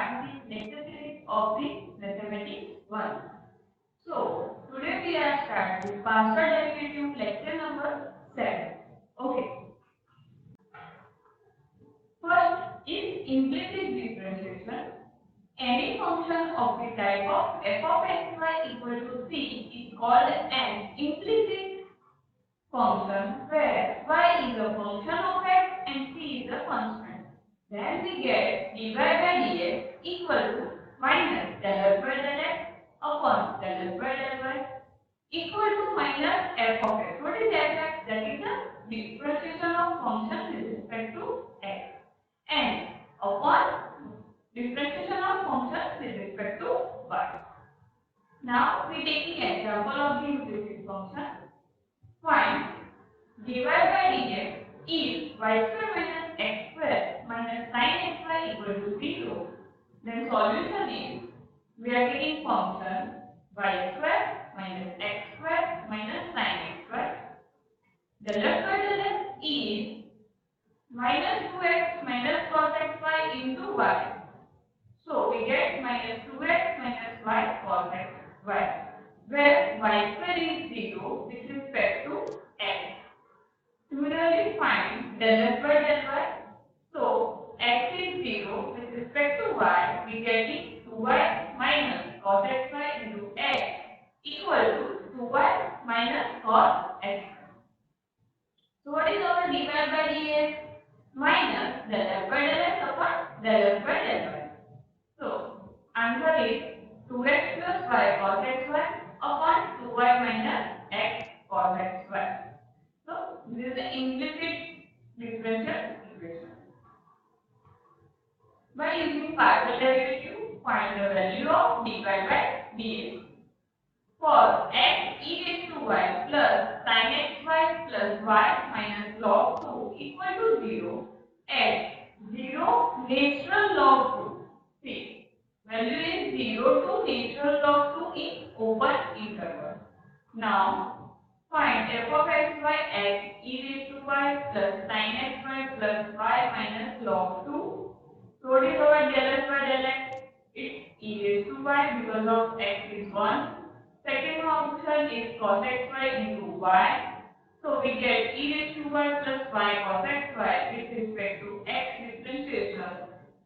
start with the lecture series of the mathematics 1. So, today we are starting with partial derivative lecture number 7. Okay. First is implicit differentiation. Any function of the type of f of x y equal to c is called an implicit function where y is a function of x and c is a constant. Then we get dy by dx equal to minus del f by del x upon del f by del y equal to minus f of x. What is f? That is the differentiation of function with respect to x and upon differentiation of function with respect to y. Now we taking example of the implicit function. Find dy by dx is y square minus x square minus sin xy equal to 0. Then solution is we are taking function y square minus x square minus sin x square. The left by the left is minus 2x minus cos xy into y. So we get minus 2x minus y cos xy, where y square is 0 with respect to x. Similarly, find del f by del y. So x is 0 with respect to y, we get 2y minus cos xy into x equal to 2y minus cos x. So what is our dy by dx? Minus del f by del x upon del f by del y. So answer is 2x plus y cos xy upon 2y minus x cos xy. So this is the implicit differential equation. By using partial derivative, find the value of dy by dx. For x e raised to y plus sin xy plus y minus log 2 equal to 0 at 0 natural log 2. See, value is 0 to natural log 2 in open interval. Now, find f of x by x e raised to y plus sin xy plus y minus log 2. So, what is our del f by del x? It's e raised to y because of x is 1. Second option is cos xy into y. So we get e raised to y plus y cos xy with respect to x differentiation.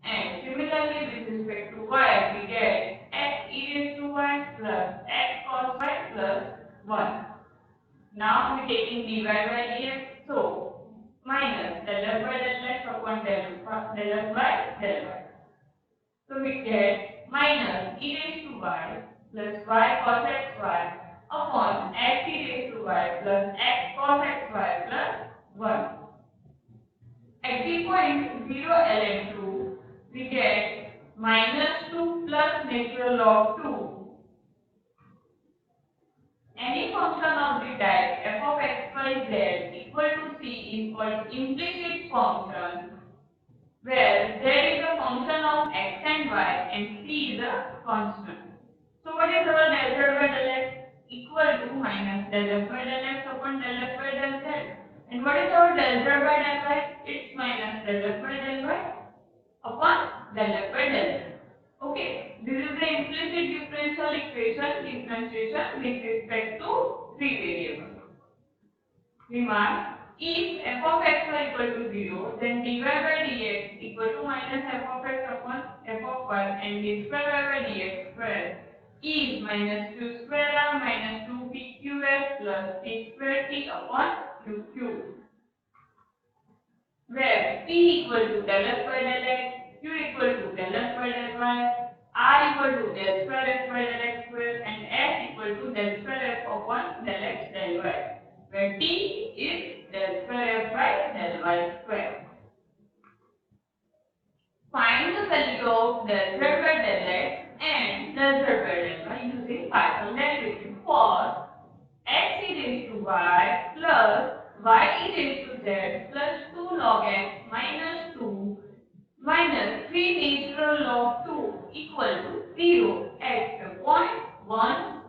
And similarly with respect to y, we get x e raised to y plus x cos y plus 1. Now we taking dy by dx. So minus del f by del x upon del f by del y. So we get minus e raised to y plus y cos xy upon x e raised to y plus x cos xy plus 1. At the point 0 ln 2, we get minus 2 plus natural log 2. Any function of the type f of x, y, z equal to c is called implicit function, where z is a function of x and y and c is a constant. So what is our del z by del x? Equal to minus del f by del x upon del f by del z. And what is our del z by del y? It's minus del f by del y upon del f by del z. Okay, this is the implicit differential equation differentiation with respect to three variables. Remark, if f of x y equal to 0, then dy by dx equal to minus f of x upon f of y and d square y by dx square is minus q square r minus 2pqs plus t square t upon qq, where p equal to del f by del x, q equal to del f by del y, r equal to del square f by del x square, and s equal to del square f upon del x del y, where t is del square f by del y square. Find the value of del z by del x and del z by del y using partial derivative for x e raised to y plus y e raised to z plus 2 log x minus 2 minus 3 natural log 2 equal to 0 at the point 1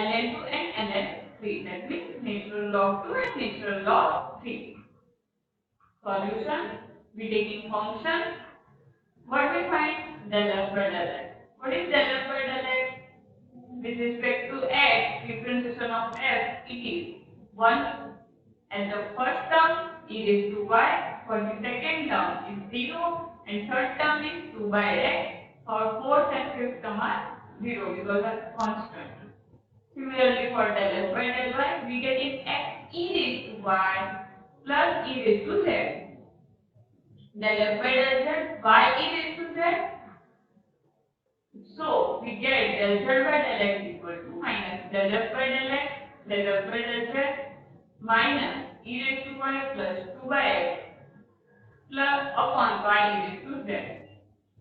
ln 2 and ln 3. That means natural log 2 and natural log 3. Solution, we taking function What we find? Del f by del x. What is del f by del x? With respect to x, differentiation of f, it is 1 and the first term e raised to y, for the second term is 0 and third term is 2 by x, for fourth and fifth term are 0 because of constant. Similarly for del f by del y, we get in x e raised to y plus e raised to z. Del f by del z, y e raised to z. So we get del z by del x equal to minus del f by del x, del f by del z minus e raised to y plus 2 by x plus upon y e raised to z.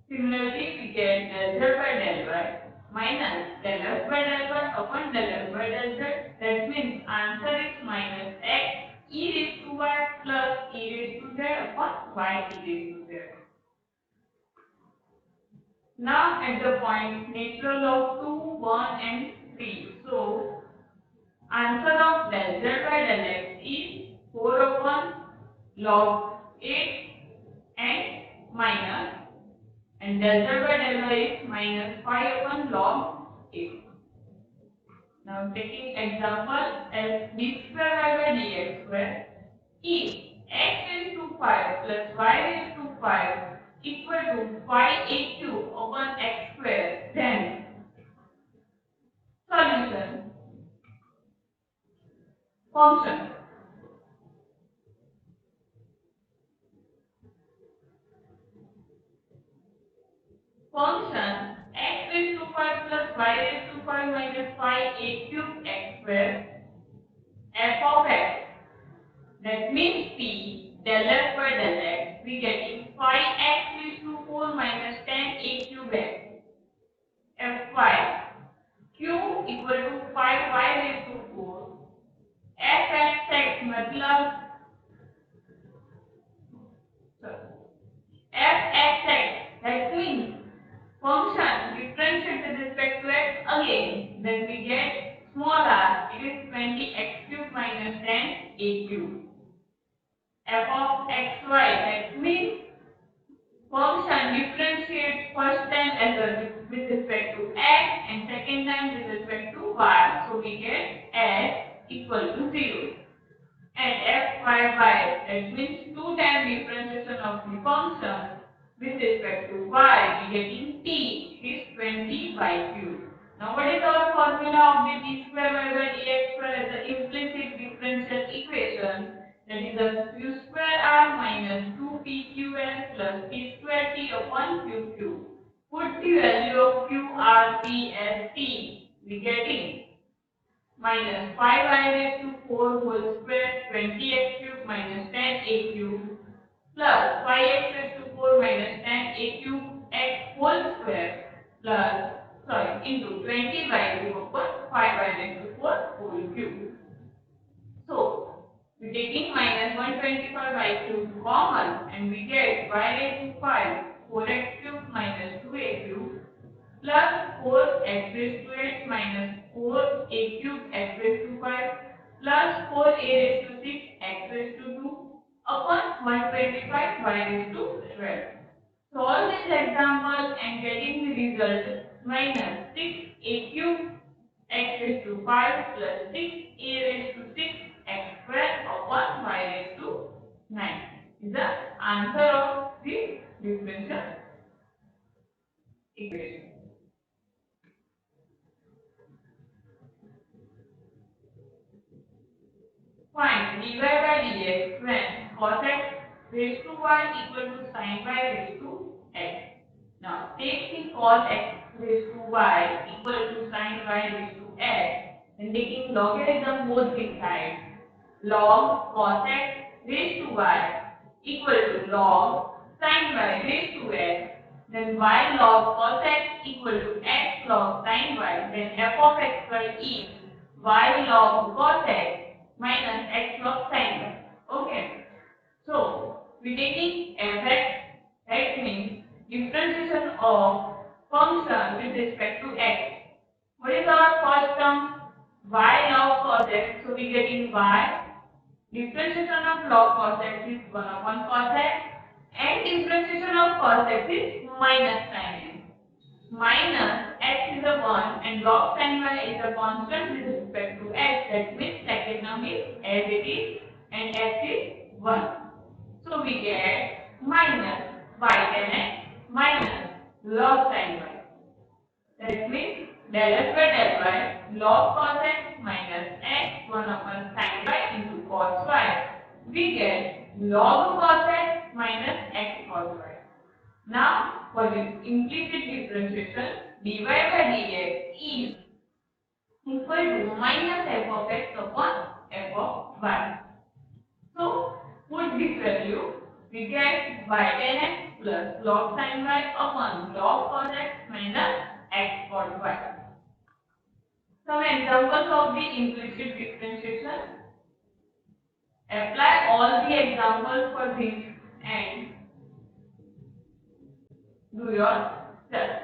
Similarly, we get del z by del y minus del f by del y upon del f by del z. That means answer is minus x e raised to y plus e raised to z upon y e raised to z. Now at the point natural of 2, 1 and 3. So answer of del z by del x is 4 upon log 8 and minus, and del z by del y is minus 5 upon log 8. Now taking example as d square y by dx square, if x raised to 5 plus y raised to 5 equal to 5a cube upon x square, then solution. Function. Function x raised to 5 plus y raised to 5 minus 5a cube x square f of x. That means p del f by del x, we getting 5x raised to 4 minus 10a cube x. f5 q equal to 5y raised to 4 fx मतलब fxx, that means function differentiate with respect to x again, then we get small r, it is 20x cube minus 10a cube. F of xy, that means function differentiate first time as with respect to x and second time with respect to y, so we get x equal to 0. And f by y, that means two time differentiation of the function with respect to y, we getting t is 20 by cube. Now what is our formula of the d square y by dx square as the implicit differential equation? That is the q square r minus 2pqr plus p square t upon q. Put the value of q r p as t, we getting minus 5y raised to 4 whole square 20x cube minus 10a cube plus 5x raised to 4 minus 10a cube x whole square plus into 20 by 2 upon 5y raised to 4 whole cube. So we taking minus 125 by cube common and we get y raised to 5 4x cube minus 2a cube plus 4x raised to x minus 4a cube x raised to 5 plus 4a raised to 6 x raised to 2 upon 125 y raised to 12. Solve this example and getting the result minus 6a cube x raised to 5 plus 6a raised to 6 x square upon y raised to 9 is the answer of the differential equation. Find dy by dx when cos x raised to y equal to sin y raised to x. Now take the cos x raised to y equal to sin y raised to x and taking logarithm both the sides. Log cos x raised to y equal to log sin y raised to x. Then y log cos x equal to x log sin y. Then f of x y is y log cos x minus x log sin y. Okay. So we taking fx, that means differentiation of function with respect to x. What is our first term? Y log cos x. So we getting y. Differentiation of log cos x is 1 upon cos x And differentiation of first x is minus sin x. Minus x is a 1 and log sin y is a constant with respect to x. That means second term is as it is and x is 1. So we get minus y tan x minus log sin y. That means del f by del y log cos x minus x 1 upon sin y into cos y. We get log cos x minus x cos y. Now for this implicit differentiation, dy by dx is equal to minus f of x upon f of y. So put this value, we get y tan x plus log sin y upon log cos x minus x cos y. Some examples of the implicit differentiation. Apply all the examples for this and do your self.